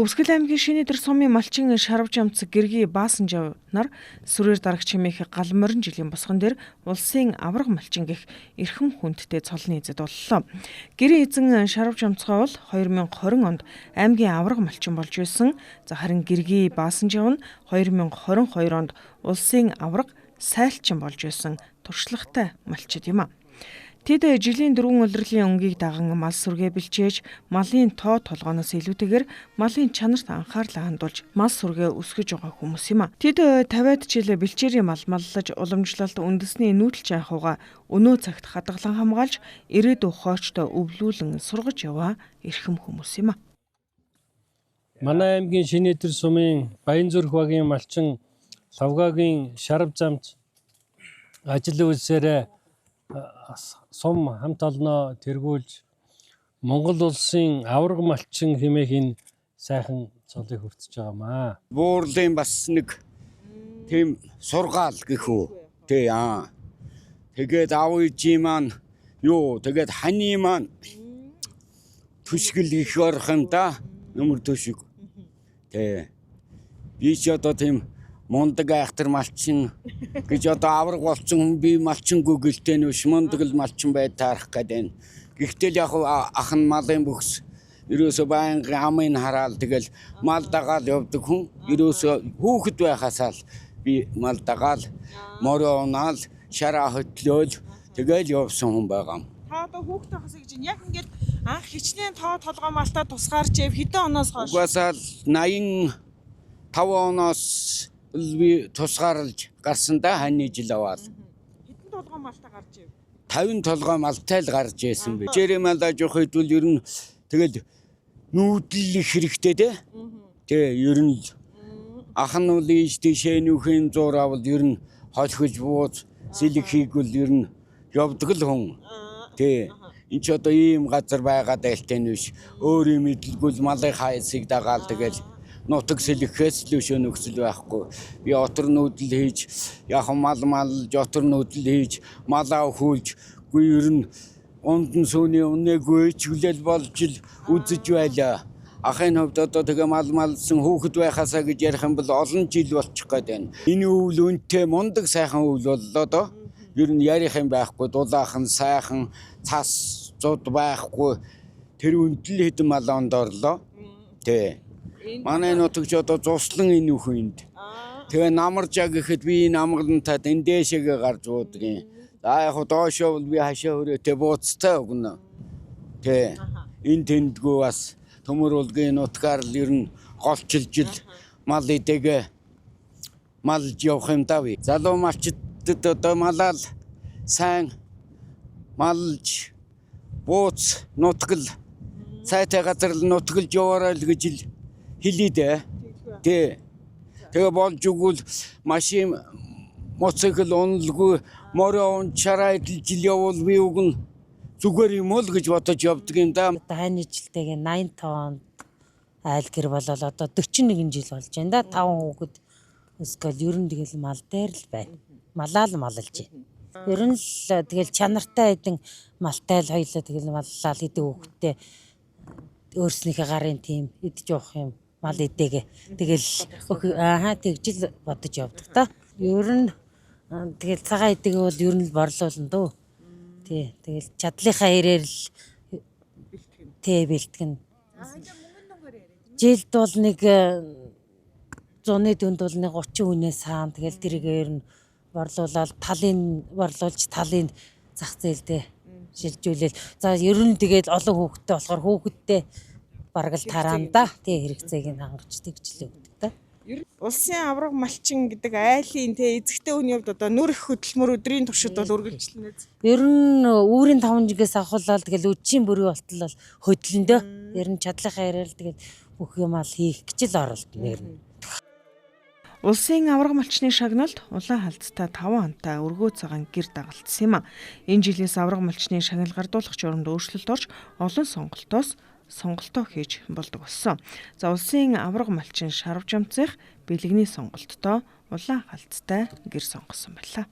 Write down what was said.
Хөвсгөл аймгийн Шинэдэр сумын малчин шарвж амц гэргий баасан жав нар сүрээр дарагч хэмээх гал морин жилийн босгон дээр улсын авраг малчин гэх эрхэм хүндтэй цолны эзэд боллоо. Гэрийн эзэн шарвж амцгай бол 2020 онд аймгийн авраг малчин болж байсан. Харин гэргий баасан жав нь 2022 онд улсын авраг сайлчин болж байсан туршлагатай малчид юм а. Тэд жилийн 4 улирлын өнгийг даган мал сүргээ бэлчээж, малын тоо толгооноос илүүтэйгээр малын чанарт анхаарлаа хандуулж, мал сүргээ өсгөж байгаа хүмүүс юм а. Тэд 50-аад жил бэлчээрийн мал маллаж, уламжлалт үндэсний нүүдэлч анхууга өнөө цагт хадгалан хамгаалж, ирээдүйн хоочтой өвлүүлэн сургаж яваа эрхэм хүмүүс юм а. Манай аймгийн Шинэдэр сумын Баянзүрх багийн малчин Лавгагийн шарвж амц ажил үйлсээр сум хамт олноо тэргүүлж Монгол улсын авраг малчин хэмээх энэ сайхан цолыг хүртэж байгаамаа. Буурлын бас нэг тийм сургаал гэх үү. Тэгээд аав ээжийн маань тэгээд ханы маань төсгөл их орох юм да. Нөмөр төшиг. Би ч одоо тийм мундаг айхтар малчин гэж одоо авраг болсон хүн би малчингүй гэлтэй нүш мундаг л малчин бай таарах гэдэг. Гэхдээ яг ах нь малын бүхс ерөөсө байнгын амын хараал тэгэл мал дагаал явдаг хүн ерөөсө хүүхэд байхасаа л би мал дагаал морио унаал шараа хөтлөөл тэгэл явсан хүн байгаа. Та одоо хүүхэд байхасаа гэж яг ингээд анх хичнээн тоо толгой малтаа тусгаарч хэдэн оноос хойш? Угаасаа 85 оноос би тусгаарлаж гарсан да ханы жил аваад. Хэдэн толгой малтаа гарч ив? 50 толгой малтай л гарч байсан бэ. Жирэмэл ажих хэдвэл ер нь тэгэл нүүдэл их хэрэгтэй те. Ер нь ах нь үл ийж тийшээ нүүхэн зур авал ер нь холхиж бууз сэлэг хийгвэл ер нь явдаг л хүн. Энд ч одоо ийм газар байгаа дайлтай нүш өөр юм мэдлгүй малын хайсыг дагаал тэгэл нутаг сэлэхээс л өшөө нөхцөл байхгүй. Би отор нүүдэл хийж, яг мал отор нүүдэл хийж, малаа хүүлж, ер нь ундын сүүний өнөөгүй чиглэл болж л үзэж байлаа. Ахын хувьд одоо тэгээ малсан хүүхэд байхасаа гэж ярих юм бол олон жил болчих гээд байна. Энэ үйл үнтэй мундаг сайхан үйл боллоо доо. Ер нь ярих юм байхгүй, дулаахан сайхан цас зуд байхгүй. Тэр үнтэл хэдэн мал ондоорлоо. Манай нутагч одоо зуслан энэ үхэнд. Тэгээ намаржаа гэхэд би энэ амгалантад энэ дээшээгээ гарч уудгийн. За яг доошоо бол би хашаа өрөөтэй бууцтай өгнө. Энэ тэндгүү бас төмөр улгийн нутгаар л ер нь голчилж мал идэгээ малж явах юм даа би. Залуу малчдад одоо малаал сайн малж бууц нутгал сайтай газар л нутгалж яваарай л гэж л хэлий дээ. Тэгээ болж өгвөл машин моцикл унлгүй морио унчараа идэлж явуул би үгэн зүгээр юм уу гэж бодож явдаг юм да. Хайны жилтэйгээ 85 онд айл гэр болол одоо 41 жил болж байна да. 5 хүүхэд өсгөл ер нь тэгэл мал дээр л байна. Малаа л маллж байна. Ер нь л тэгэл чанартай хэдэн малтай л хоёлаа тэгэл маллаа л хэдэн хүүхэдтэй өөрснийхээ гарын тийм идэж явах юм мал идэгээ тэгэл тэгжил бодож явдаг та. Ер нь тэгэл цагаан идэгээ бол ер нь л борлуулна дөө. Тэгэл чадлынхаа хэрээр л бэлтгэн. Жилд бол нэг 100-ны дүнд бол нэг 30 хүнээс хаана тэгэл тэрийг ер нь борлуулаад борлуулж талын зах зээлдээ шилжүүлээл. За ер нь тэгэл олон хүүхэдтэй болохоор хүүхэдтэй бараг л тараанда хэрэгцээг нь хангаж тэгжлээ өгдөг та. Улсын авраг малчин гэдэг айлын эзэгтэй хүний хувьд одоо нүр их хөдөлмөр өдрийн туршид бол үргэлжлэнэ. Ер нь үүрийн 5 жигээс авахлал тэгэл үдшийн бүрийн болтол хөдлөндөө. Ер нь чадлынхаа яриад тэгэл бүх юм ал хийх гэж л оролдоно ер нь. Улсын авраг малчны шагналд улаан халдтай 5 хантай өргөө цагаан гэр дагалдсан юм а. Энэ жилээс авраг малчны шагнал гардуулах журамд өөрчлөлт орж олон сонголтоо хийж болдог болсон. За улсын авраг малчин шарвж амцих бэлгэний сонголттой улаан халдтай гэр сонгосон байлаа.